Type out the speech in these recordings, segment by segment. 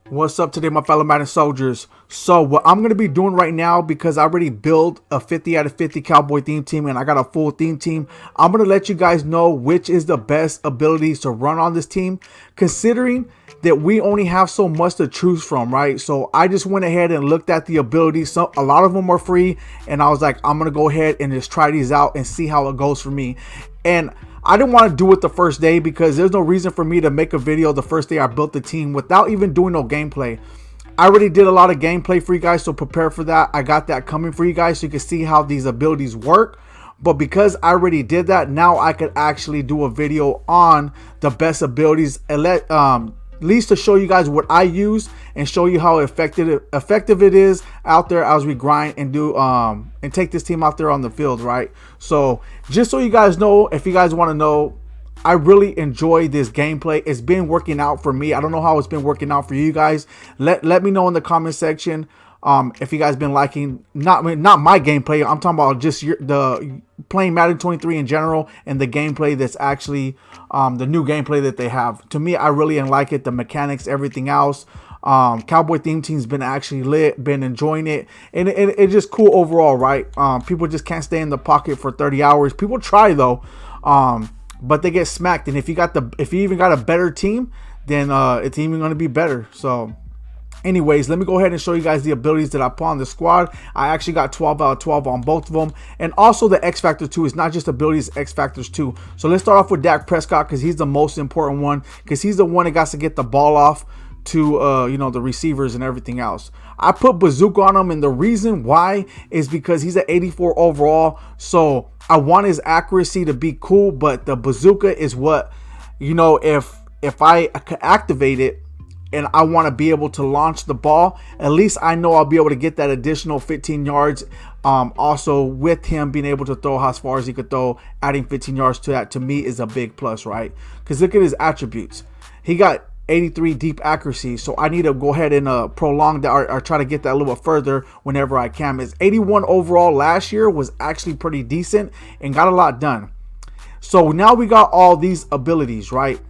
What's up today, my fellow Madden soldiers? So what I'm going to be doing right now, because I already built a 50 out of 50 cowboy theme team and I got a full theme team, I'm going to let you guys know which is the best abilities to run on this team, considering that we only have so much to choose from, right? So I just went ahead and looked at the abilities. So a lot of them are free, and I was like, I'm going to go ahead and just try these out and see how it goes for me. And I didn't want to do it the first day because there's no reason for me to make a video the first day I built the team without even doing no gameplay. I already did a lot of gameplay for you guys, so prepare for that. I got that coming for you guys so you can see how these abilities work. But because I already did that, now I could actually do a video on the best abilities and at least to show you guys what I use and show you how effective it is out there as we grind and do and take this team out there on the field, right? So just so you guys know, if you guys want to know, I really enjoy this gameplay. It's been working out for me. I don't know how it's been working out for you guys. Let me know in the comment section if you guys been liking not my gameplay. I'm talking about just the playing Madden 23 in general and the gameplay that's actually the new gameplay that they have. To me, I really like it. The mechanics, everything else. Cowboy theme team's been actually lit, been enjoying it, and it's just cool overall, right? People just can't stay in the pocket for 30 hours. People try though, but they get smacked. And if you even got a better team, then it's even going to be better. So anyways, let me go ahead and show you guys the abilities that I put on the squad. I actually got 12 out of 12 on both of them. And also the X Factor too. It's not just abilities, X Factors too. So let's start off with Dak Prescott, because he's the most important one, because he's the one that got to get the ball off to you know, the receivers and everything else. I put bazooka on him, and the reason why is because he's an 84 overall. So I want his accuracy to be cool, but the bazooka is what, you know, if I activate it and I want to be able to launch the ball, at least I know I'll be able to get that additional 15 yards. Also with him being able to throw as far as he could throw, adding 15 yards to that to me is a big plus, right? Because look at his attributes. He got 83 deep accuracy, so I need to go ahead and prolong that or try to get that a little bit further whenever I can. His 81 overall last year was actually pretty decent and got a lot done. So now we got all these abilities, right?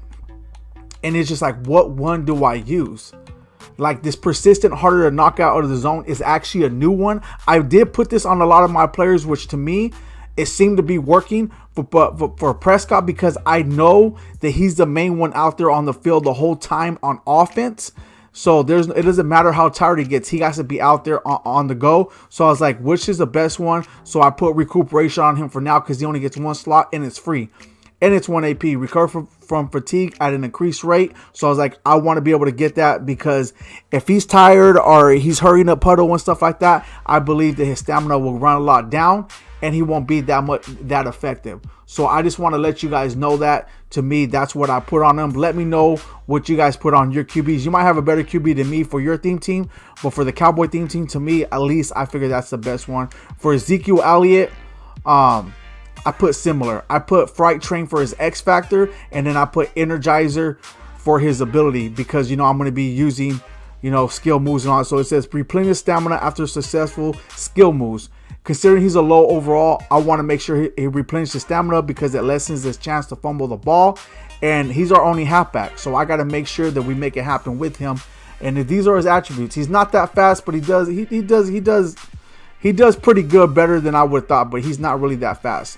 And it's just like, what one do I use? Like this persistent, harder to knock out of the zone is actually a new one. I did put this on a lot of my players, which to me, it seemed to be working for Prescott, because I know that he's the main one out there on the field the whole time on offense. So it doesn't matter how tired he gets, he has to be out there on the go. So I was like, which is the best one? So I put recuperation on him for now, because he only gets one slot and it's free. And it's 1 AP, recover from fatigue at an increased rate. So I was like, I want to be able to get that, because if he's tired or he's hurrying up puddle and stuff like that, I believe that his stamina will run a lot down and he won't be that effective. So I just want to let you guys know that. To me, that's what I put on him. Let me know what you guys put on your QBs. You might have a better QB than me for your theme team, but for the Cowboy theme team, to me, at least I figure that's the best one. For EZEKIEL Elliott, I put similar. I put Fright Train for his X Factor, and then I put Energizer for his ability, because, you know, I'm going to be using, you know, skill moves and all. So it says replenish stamina after successful skill moves. Considering he's a low overall, I want to make sure he replenishes stamina, because it lessens his chance to fumble the ball, and he's our only halfback. So I got to make sure that we make it happen with him. And if these are his attributes, he's not that fast, but he does pretty good, better than I would have thought, but he's not really that fast.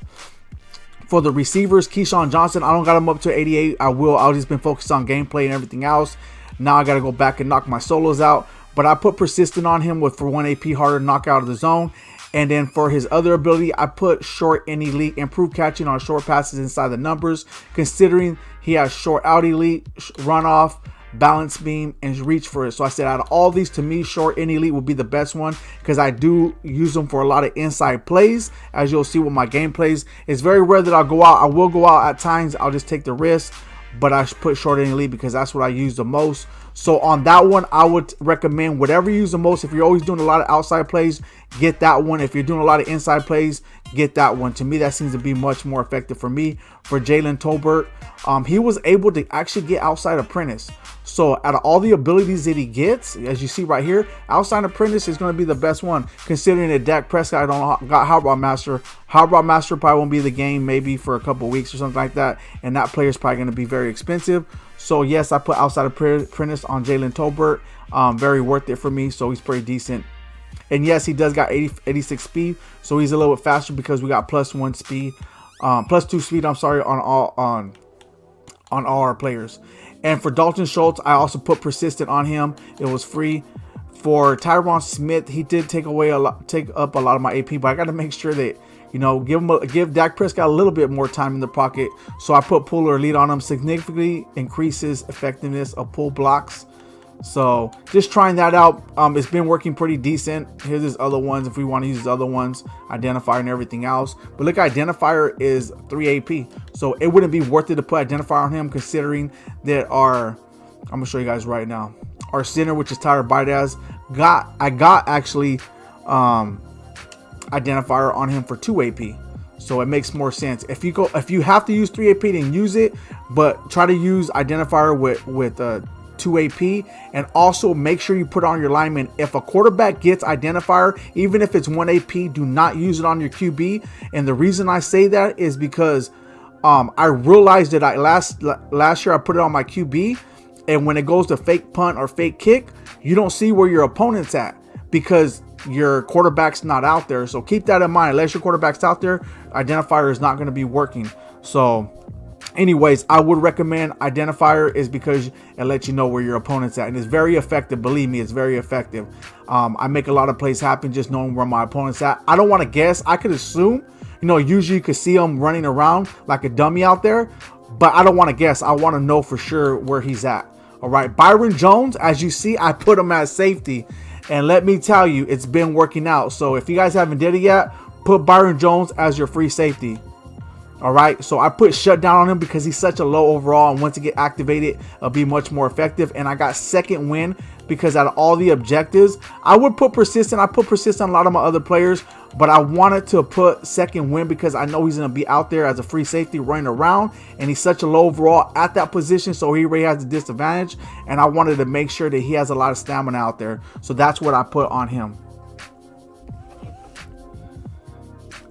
For the receivers, KEYSHAWN Johnson, I don't got him up to 88. I've just been focused on gameplay and everything else. Now I got to go back and knock my solos out. But I put persistent on him for 1 AP, harder to knock out of the zone. And then for his other ability, I put short and elite, improved catching on short passes inside the numbers, considering he has short out elite, runoff, balance beam, and reach for it. So I said, out of all these, to me, short and elite would be the best one, because I do use them for a lot of inside plays, as you'll see with my gameplays. It's very rare that I'll go out. I will go out at times. I'll just take the risk, but I put short and elite because that's what I use the most. So on that one, I would recommend whatever you use the most. If you're always doing a lot of outside plays, get that one. If you're doing a lot of inside plays, get that one. To me, that seems to be much more effective for me. For JALEN TOLBERT, he was able to actually get outside apprentice. So out of all the abilities that he gets, as you see right here, outside apprentice is going to be the best one, considering that Dak Prescott don't got Hot Rod Master. Hot Rod Master probably won't be the game maybe for a couple weeks or something like that, and that player is probably going to be very expensive. So yes, I put outside of apprentice on Jalen TOLBERT. Very worth it for me. So he's pretty decent. And yes, he does got 86 speed, so he's a little bit faster because we got +1 speed, +2 speed. I'm sorry, on all our players. And for Dalton Schultz, I also put persistent on him. It was free. For Tyron Smith, he did take up a lot of my AP, but I got to make sure that, you know, give Dak Prescott a little bit more time in the pocket. So I put puller elite on him. Significantly increases effectiveness of pull blocks. So just trying that out. It's been working pretty decent. Here's his other ones if we want to use his other ones, identifier and everything else. But look, identifier is 3 AP, so it wouldn't be worth it to put identifier on him, considering that I'm gonna show you guys right now. Our center, which is BIADASZ, I got actually identifier on him for 2 AP. So it makes more sense. If you have to use 3 AP, then use it, but try to use identifier with 2 AP, and also make sure you put on your lineman. If a quarterback gets identifier, even if it's 1 AP, do not use it on your QB. And the reason I say that is because I realized that last year I put it on my QB, and when it goes to fake punt or fake kick, you don't see where your opponent's at because your quarterback's not out there. So keep that in mind. Unless your quarterback's out there, identifier is not going to be working. So anyways, I would recommend identifier, is because it lets you know where your opponent's at, and it's very effective. Believe me, it's very effective. I make a lot of plays happen just knowing where my opponent's at. I don't want to guess. I could assume, you know, usually you could see him running around like a dummy out there, but I don't want to guess. I want to know for sure where he's at. All right, Byron Jones, as you see, I put him as safety, and let me tell you, it's been working out. So if you guys haven't did it yet, put Byron Jones as your free safety. All right, so I put shutdown on him because he's such a low overall, and once it get activated, it'll be much more effective. And I got second win because out of all the objectives, I would put persistent. I put persistent on a lot of my other players, but I wanted to put second win because I know he's going to be out there as a free safety running around, and he's such a low overall at that position, so he already has a disadvantage, and I wanted to make sure that he has a lot of stamina out there. So that's what I put on him.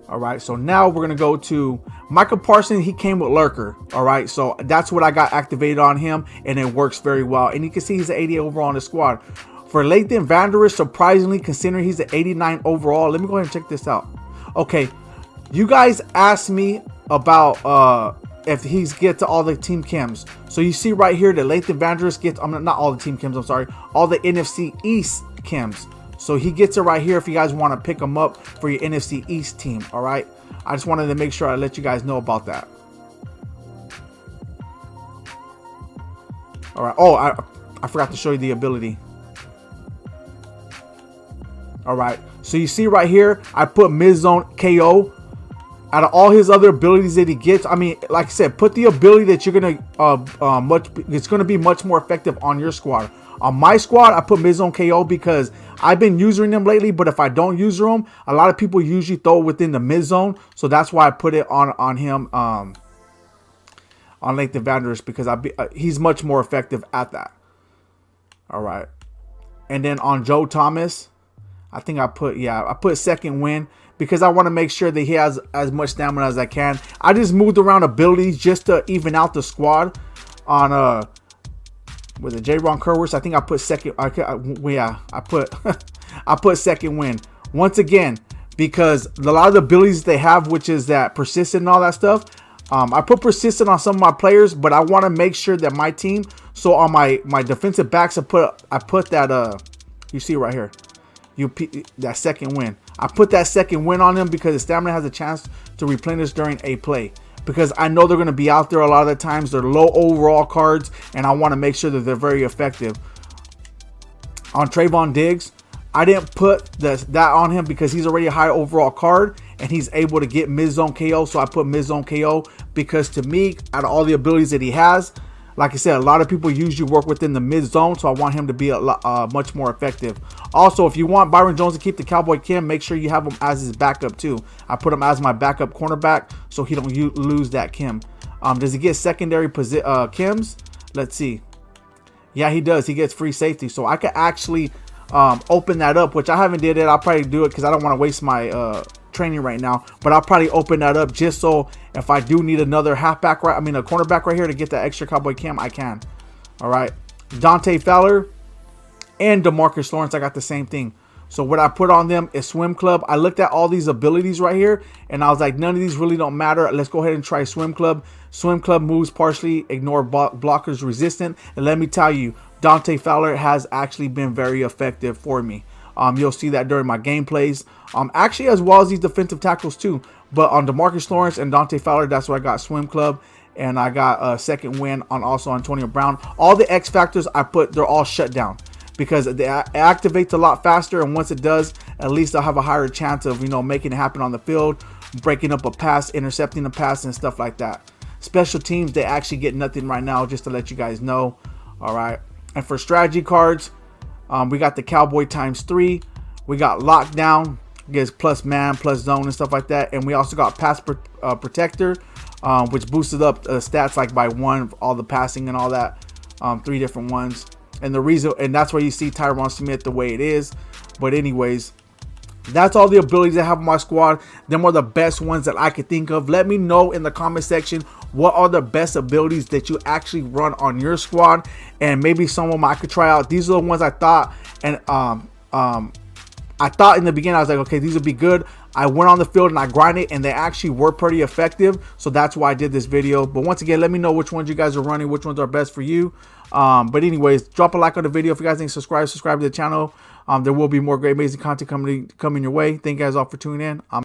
All right, so now we're going to go to Michael Parsons. He came with Lurker. All right, so that's what I got activated on him, and it works very well. And you can see he's an 88 overall in the squad. For Lathan Vander Esch, surprisingly, considering he's an 89 overall, let me go ahead and check this out. Okay, you guys asked me about if he's get to all the team chems. So you see right here that Lathan Vander Esch gets, not all the team chems, I'm sorry, all the NFC East chems. So he gets it right here if you guys want to pick him up for your NFC East team. All right, I just wanted to make sure I let you guys know about that. All right. Oh, I forgot to show you the ability. All right, so you see right here, I put mid-zone KO. Out of all his other abilities that he gets, I mean, like I said, put the ability that you're gonna it's gonna be much more effective on your squad. On my squad, I put mid-zone KO because I've been using them lately, but if I don't use them, a lot of people usually throw within the mid-zone, so that's why I put it on him, on Lathan Vander Esch, because he's much more effective at that. All right, and then on Joe Thomas, I think I put second win because I want to make sure that he has as much stamina as I can. I just moved around abilities just to even out the squad. On with the JAYRON Curse, I think I put second. I put I put second win once again because a lot of the abilities they have, which is that persistent and all that stuff. I put persistent on some of my players, but I want to make sure that my team. So on my defensive backs, I put that you see right here. That second win. I put that second win on them because the stamina has a chance to replenish during a play. Because I know they're going to be out there a lot of the times. They're low overall cards, and I want to make sure that they're very effective. On Trevon Diggs, I didn't put that on him because he's already a high overall card, and he's able to get mid-zone KO. So I put mid-zone KO because to me, out of all the abilities that he has, like I said, a lot of people usually work within the mid-zone, so I want him to be much more effective. Also, if you want Byron Jones to keep the Cowboy Kim, make sure you have him as his backup too. I put him as my backup cornerback so he don't lose that Kim. Does he get secondary Kims? Let's see. Yeah, he does. He gets free safety, so I could actually open that up, which I haven't did it. I'll probably do it because I don't want to waste my training right now, but I'll probably open that up just so if I do need another halfback, a cornerback right here to get that extra Cowboy Cam, I can. All right, Dante Fowler and DeMarcus Lawrence, I got the same thing. So what I put on them is Swim Club. I looked at all these abilities right here, and I was like, none of these really don't matter. Let's go ahead and try Swim Club. Swim Club moves partially, ignore blockers resistant. And let me tell you, Dante Fowler has actually been very effective for me. You'll see that during my gameplays. Actually, as well as these defensive tackles too. But on DeMarcus Lawrence and Dante Fowler, that's where I got Swim Club. And I got a second win on also Antonio Brown. All the X factors I put, they're all shut down, because it activates a lot faster, and once it does, at least I'll have a higher chance of, you know, making it happen on the field, breaking up a pass, intercepting a pass, and stuff like that. Special teams, they actually get nothing right now, just to let you guys know. All right, and for strategy cards, we got the Cowboy ×3, we got Lockdown, gets plus man, plus zone, and stuff like that, and we also got Pass Protector, which boosted up stats like by 1, all the passing and all that, 3 different ones. And the reason, and that's why you see TYRON Smith the way it is. But anyways, that's all the abilities I have on my squad. Them are the best ones that I could think of. Let me know in the comment section what are the best abilities that you actually run on your squad, and maybe some of them I could try out. These are the ones I thought, and I thought in the beginning, I was like, okay, these would be good. I went on the field and I grinded, and they actually were pretty effective. So that's why I did this video. But once again, let me know which ones you guys are running, which ones are best for you. But anyways, drop a like on the video. If you guys ain't subscribed, subscribe to the channel. There will be more great, amazing content coming your way. Thank you guys all for tuning in.